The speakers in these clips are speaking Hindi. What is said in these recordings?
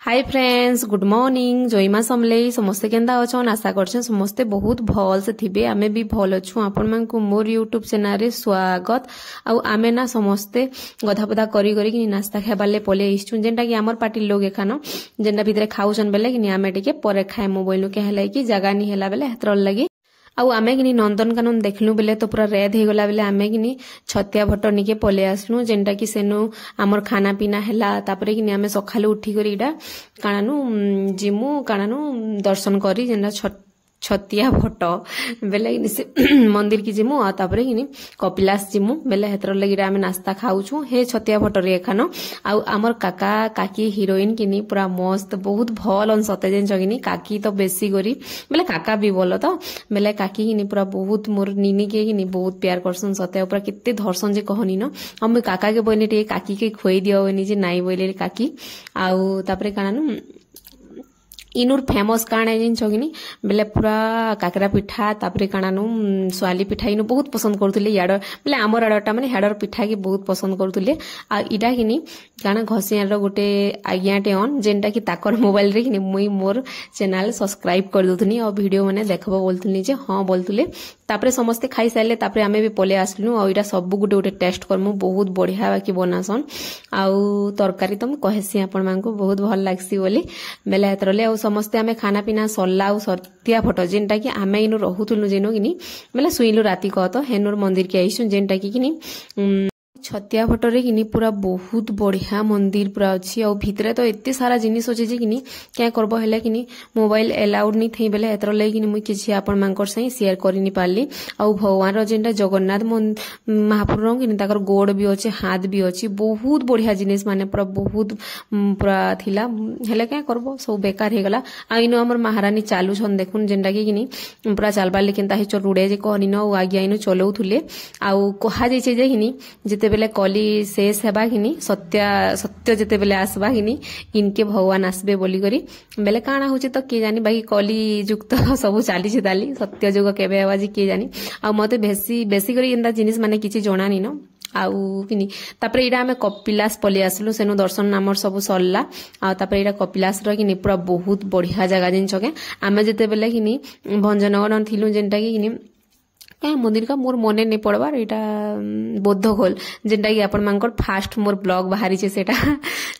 हाय फ्रेंड्स, गुड मॉर्निंग। जयमा समलेई समस्ते केंदा अछन। आशा करछन समस्ते बहुत भल से थिबे। आमे भी भल अछु। आपण मान को मोर यूट्यूब चैनल रे स्वागत। आउ आमे ना समस्ते गधा पधा करी करी कि नाश्ता खाबाले पले इछु जेंटा कि हमर पार्टी लोग एखानो जेंटा भितरे खाउछन बेले कि आमे टिके परे खाए मोबाइल के हले कि जगह नि हेला बेले हेतर लगी आउ आमे कि नंदनकानन देखलु बेले तो पूरा रेड हे गला बेले आमे कि छतिया भट्ट निके पले आसलु जेंटा कि सेनु हमर खाना पीना हेला। तापरे कि आमे सखालु उठी करी इडा काणानु जिमु काणानु दर्शन करी जेंटा छतिया भट्ट बेले से मंदिर की जिमु आ तापरे कि कपिलास जिमु बेले हेतर लगी आमे नाश्ता खाउछु हे छतिया भट्ट रे खानो। आउ हमर काका काकी हीरोइन कि पूरा मस्त बहुत भल अन सते जेन जगिनी काकी तो बेसी करी बेले काका भी बोलो तो बेले काकी कि पूरा बहुत मोर निनी के कि बहुत प्यार करसन सते पूरा कित्ते धरसन जे कहनी न हम काका के बने टे काकी के खोई दियो जे नाई बोले काकी। आउ तापरे काणानु इनुर फेमस काणे जिन छगिनी बेले पूरा काकरा पिठा तापरे काणानु स्वाली पिठा इनु बहुत पसंद करथुले याड बेले हमर आडटा माने हेडर पिठा के बहुत पसंद करथुले। आ इडा किनी काना घसियार गोटे आज्ञाटे ऑन जेंटा कि ताकर मोबाइल रे किनी मुई मोर चैनल सब्सक्राइब कर दथुनी और वीडियो माने देखबो बोलथुनी जे हां बोलथुले। तापरे समस्ते खाई साइले तापरे आमे भी पले आसलु और इडा सब गोटे गोटे टेस्ट करमु बहुत बढ़िया बाकी बनासन। आउ तरकारी तो कहेसी आपण मानको बहुत भल लागसी बोली बेले हेतरले आउ समस्ते आमे खाना पीना सरला आउ छतिया भट्ट जेंटा कि आमे इनु रहुथुलु जेनो किनी बेले सुइलु राती कह तो हेनुर मंदिर के आइसु जेंटा कि छतिया भट्ट रे किनी पूरा बहुत बढ़िया मंदिर पूरा अछि। और भितरे तो एते सारा जिनिस अछि जे किनी क्या करबो हेले किनी मोबाइल अलाउड नि थई बेले एतर ले किनी मुई किछि आपण मानकर सही शेयर करि नि पारली। और भगवान रो जेंटा जगन्नाथ महाप्रभु किनी ताकर गोड़ भी अछि हाथ भी अछि बहुत बढ़िया जिनिस माने पूरा बहुत पूरा थिला हेले क्या करबो सब बेकार हे गला। आ इनो हमर महारानी चालू छन देखुन जेंटा कि किनी पूरा चालबार लेकिन ताहि चो रुडे जे कहनी न आज्ञा इनो चलौथुले। आउ कहा जैसे जे किनी जेते बेले कली शेष हेबा किनी सत्य जेते बेले आसबा किनी इनके भगवान आसबे बोली करी बेले काना होची तो के जानी बाकी कली युक्त सब चली छी ताली सत्य जुग केबे हेबा जी के जानी। आ मते बेसी करी एंदा जिनिस माने किछि जणा नि न। आउ किनी तापरे इडा हमें कपिलास पले आसलु सेनु दर्शन हमर सब सरला। आ तापरे इडा कपिलास रो किनी पूरा बहुत बढ़िया जगह जिन छके आमे जेते बेले किनी भंजनगर थिलु जेंटा कि किनी क्या मंदिर का मोर मने नहीं पड़बार इटा बोधखोल जेंटा कि आपण मानकर फास्ट मोर ब्लॉग बाहरी छे सेटा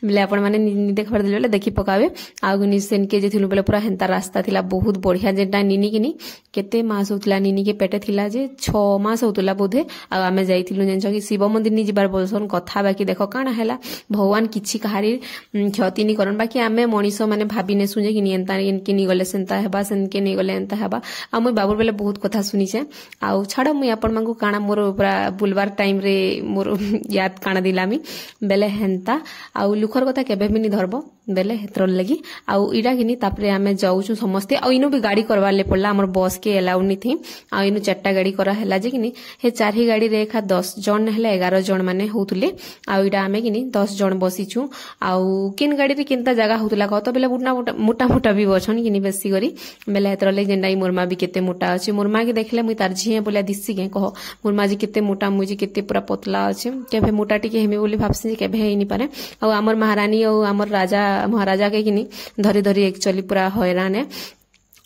बेले आपण माने देखबार दिले बेले देखि पकावे। आउ नि सेन के जे थिलु बेले पूरा हेंता रास्ता थिला बहुत बढ़िया जेंटा निनी किनी केते मास होतला निनी के पेटे थिला जे 6 मास होतला बोधे। आ आमे जाइथिलु जेन कि शिव मंदिर नि जिबार बोलसन कथा बाकी देखो काना हैला भगवान किछि कहारी क्षति नि करन बाकी आमे मनीष माने भाबिने सुजे कि एंता इनके नि गले सेंता हेबा सेनके नि गले एंता हेबा। आ मुई बाबुर बेले बहुत कथा सुनी छे। आउ छाड़ मुई आपण मानकु काना मोर पूरा बुलवार टाइम रे मोर याद काना दिलामी बेले हेंता। आउ लुखर कथा केबे भी नि धरबो बेले हेतर लगी। आउ इडा किनी तापरे आमे जाउछु समस्ते। आ इनो भी गाड़ी करवार ले पड़ला हमर बस के अलाउड नि थी। आ इनो 4टा गाड़ी करा हैला जे किनी हे 4 ही गाड़ी रे एखा 10 जन हेले 11 जन माने होतुले। आउ इडा आमे किनी 10 जन बसिछु। आउ किन गाड़ी रे किनता जगह होतुला कहतो बेले मोटा मोटा भी बछन किनी बेसी करी बेले हेतर ले जेंडा मोरमा भी केते मोटा अछि मोरमा के देखले मुई तार झिए बोला दिसी के कह मोरमा जी केते मोटा मुजी केते पूरा पतला अछि केबे मोटा टिके हेमे बोली भाबसी केबे हेइ नि पारे। आ हमर महारानी और हमर राजा महाराजा के किनी धरी धरी एक्चुअली पूरा हैरान है।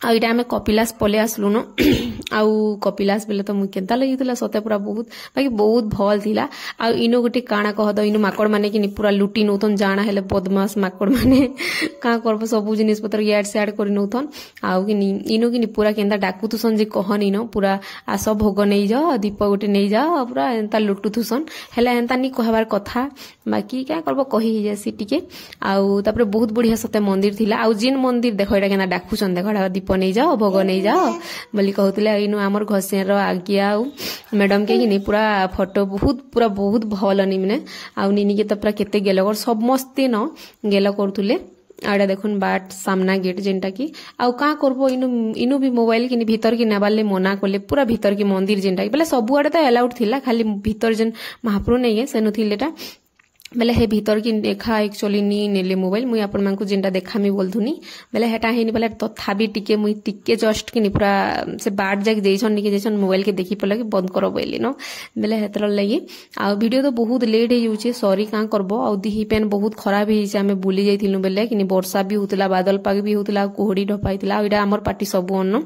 आ इटा हमें कपिलास पले आसलु न। आउ कपिलास बेले तो मुई केंता लगितला सते पूरा बहुत बाकी बहुत भल थिला। आ इनो गोटे काना कह दो इनो माकड़ माने कि पूरा लुटी नउथन जाना हेले बदमाश माकड़ माने का करबो सब जिनिस पत्र याड से ऐड करि नउथन। आउ कि इनो कि पूरा केंता डाकुथुसन जे कहनी न पूरा आस भोग नै जाओ दीप गोटे नै जाओ पूरा एंता लुटुथुसन हेले एंता नि कहबार कथा बाकी क्या करबो कहि जेसी टिके। आउ तापरे बहुत बढ़िया सते मंदिर थिला। आउ जिन मंदिर देखो एटा केना डाकुछन देखो दीप नहीं जाओ भोग नहीं जाओ बोली कहतले इनु हमर घसियार रो आज्ञा आउ मैडम के किनी पूरा फोटो पूरा बहुत भल नि मने। आउ निनी के तो पूरा केते गेलो और सब मस्ते न गेलो करथुले। आडा देखुन बाट सामना गेट जेंटा की आउ का करबो इनु भी मोबाइल किनी भीतर की नेबाले मना करले पूरा भीतर की मंदिर जेंटा की बेले सब आडे तो अलाउड थिला खाली भीतर जेन महाप्रभु नै है सेनु थिलेटा बेले हे भीतर की देखा एक्चुअली नी नेले मोबाइल मुई आपण मानकु जेंटा देखामी बोलथुनी बेले हेटा हेनी बेले तथापि टिके मुई टिके जस्ट कि पूरा से बाट जाक जेइछन निके जेइछन मोबाइल के देखि पले कि बंद करो बोली न बेले हेतर लगी आ वीडियो तो बहुत लेट हे जाउछे सॉरी का करबो आ दिही पेन बहुत खराब हे जे हमें भूली जाइथिलु बेले कि वर्षा भी होतला बादल पाग भी होतला कोहड़ी ढपाइतला एटा हमर पार्टी सब अन्न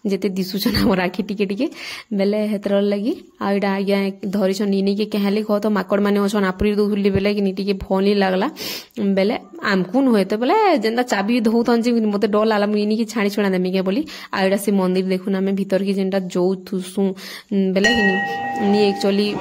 जेते दिसुछन हमर आखि टिके टिके बेले हेतर लगी आ एटा आज्ञा धरिछन नी के कहले कह तो माकड़ माने अछन आपरी दोहुली बेले कि टिके भल ही लगला बेले आमकु नुहे तो बेले जेनता चाबी धौथन जे मते डर लागला मुइनी की छाणी छुणा देमी के बोली आ एटा से मंदिर देखुन आमे भीतर की जेनता जो थुसु बेले नी एक्चुअली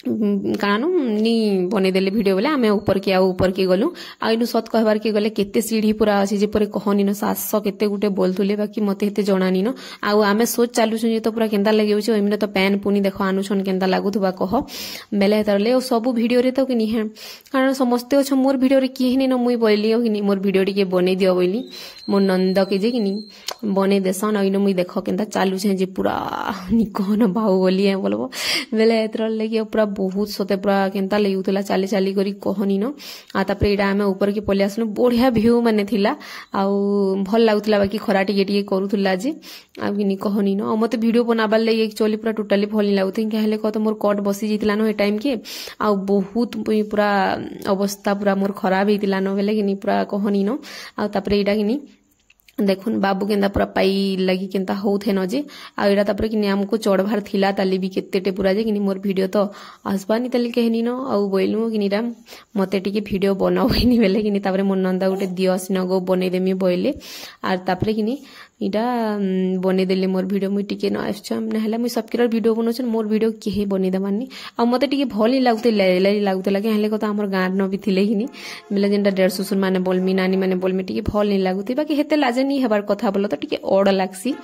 कानो नी बने देले वीडियो बेले आमे ऊपर के गलु आ इनु सत कहबार के गले केते सीढ़ी पूरा अछि जे परे कहनी न 700 केते गुटे बोलथुले बाकी मते हेते जणानी न आ आमे सोच चालु छु जे तो पूरा केंदा लागि होछ ओइमने तो पैन पुनी देखो आनुछन केंदा लागुथबा कह बेले तरले ओ सब वीडियो रे तो कि निहे कारण समस्ते छ मोर वीडियो रे किहनी न मुई बोलियो कि मोर वीडियो टिके बने दियो बोली मोर नंद के जे कि बने देसन आ इनु मुई देखो केंदा चालु छै जे पूरा निकन बाहु बोलिए बोलबो बेले तरले कि पूरा बहुत सते पूरा केंता लेउतला चाली चाली करी कहनी न आ तापरे एडा हमें ऊपर के पले आसनु बढ़िया व्यू माने थिला आ भल लागुतला बाकी खरा टिके करूथला जे आ किनी कहनी न मते वीडियो बनाबार ले एक्चुअली पूरा टोटली भल लागुथि कहले क तो मोर कट बसी जितला न ए टाइम के आ बहुत पूरा अवस्था पूरा मोर खराब हितला न बेले किनी पूरा कहनी न आ तापरे एडा किनी देखुन बाबू केंदा पूरा पाई लगी केंता होथे न जे आ एडा तापर कि हमको चढ़भार थिला ताली भी केतेटे पूरा जे कि मोर वीडियो तो आसबानी ताली कहनी न आ बोलनु कि निरा मते टिके वीडियो बनावैनी बेले कि तापर मोर नंदा गुटे दियो सिन गो बने देमी बोइले आ तापर कि इटा बने देले मोर वीडियो मुई टिके न आछम नहला मुई सबकेर वीडियो बनोछन मोर वीडियो केही बने दमानी आ मते टिके भल ही लागते लागते लगे हले कत हमर गार न भी थिले हिनी बेले जेंटा डेढ़ सुसुर माने बोलमी नानी माने बोलमी टिके भल नहीं लागुती बाकी हेते लाजे नहीं हेबार कथा बोल तो टिके ओड लागसी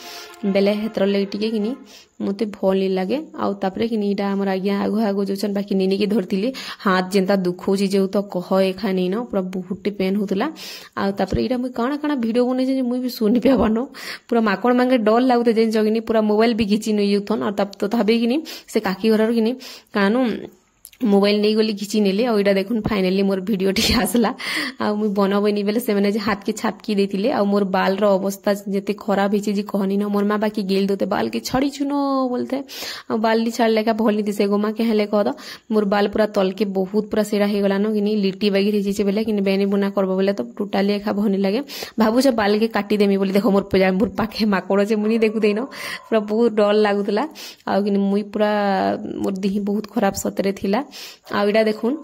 बेले हेतर लगे टिके किनी मते भल नहीं लागे आ तापरे किनी इटा हमर आज्ञा आगो आगो जोछन बाकी नीनी के धरतिले हाथ जेंता दुख होची जे तो कह एखा नहीं न पूरा बहुत पेन होतला आ तापरे इटा मुई काना काना वीडियो बने जे मुई भी सुनि पेबनो पूरा माकड़ मांगे डर लागुते जे जगिनी पूरा मोबाइल भी घिची न युथन और तब तो तबे किनी से काकी घर किनी कानु मोबाइल नहीं गली घिची नेले आ एटा देखुन फाइनली मोर वीडियो टी आसला आ मुई बनबैनी बेले से माने जे हाथ के छापकी देथिले आ मोर बाल रो अवस्था जेते खराब हिची जे कहनी न मोर मां बाकी गेल दोते बाल के छड़ी छुनो बोलते आ बाल ली छाड़ लेका भोली दिसे गोमा के हले कह द मोर बाल पूरा तल के बहुत पूरा सेरा हे गला न किनी लिट्टी बागी हिची छे बेले किनी बेनी बुना करबो बेले तो टोटली एखा भनी लागे भाबु जे बाल के काटी देमी बोली देखो मोर पजा मोर पाखे माकड़ जे मुनी देखु देनो पूरा बहुत डर लागुतला आ किनी मुई पूरा मोर देही बहुत खराब सतरे थिला आ एटा देखुन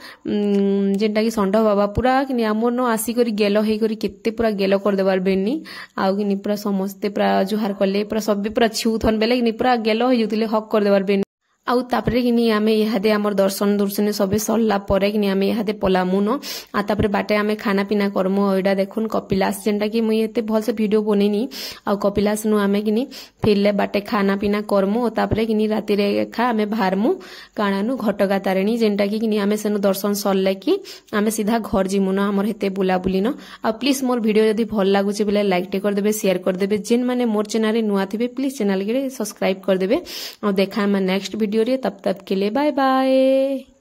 जेंटा कि संड बाबा पूरा कि आमर न आसी करी गेलो हे करी केते पूरा गेलो कर देबार बेनी आ कि पूरा समस्ते पूरा जुहार कले पूरा सब पूरा छिउथन बेले कि पूरा गेलो हे जुतिले हक कर देबार बेनी आउ तापरे किनी आमे इहादे हमर दर्शन सबे सरला परे किनी आमे इहादे पलामु न आ तापरे बाटे आमे खाना पीना करमु एडा देखुन कपिलास जेंटा कि मुई एते भल से वीडियो बनेनी आ कपिलास नु आमे किनी फिरले बाटे खाना पीना करमु तापरे किनी राती रे खा आमे भारमु काणानु घटगा तारेणी जेंटा कि किनी आमे सेनु दर्शन सरले कि आमे सीधा घर जिमु न हमर हेते बुला बुली न आ प्लीज मोर वीडियो यदि भल लागुचे बेले लाइक टे कर देबे शेयर कर देबे जेन माने मोर चैनल रे नुआ थिबे प्लीज चैनल के सब्सक्राइब कर देबे आ देखा हम नेक्स्ट वीडियो रे तब के लिए बाय बाय।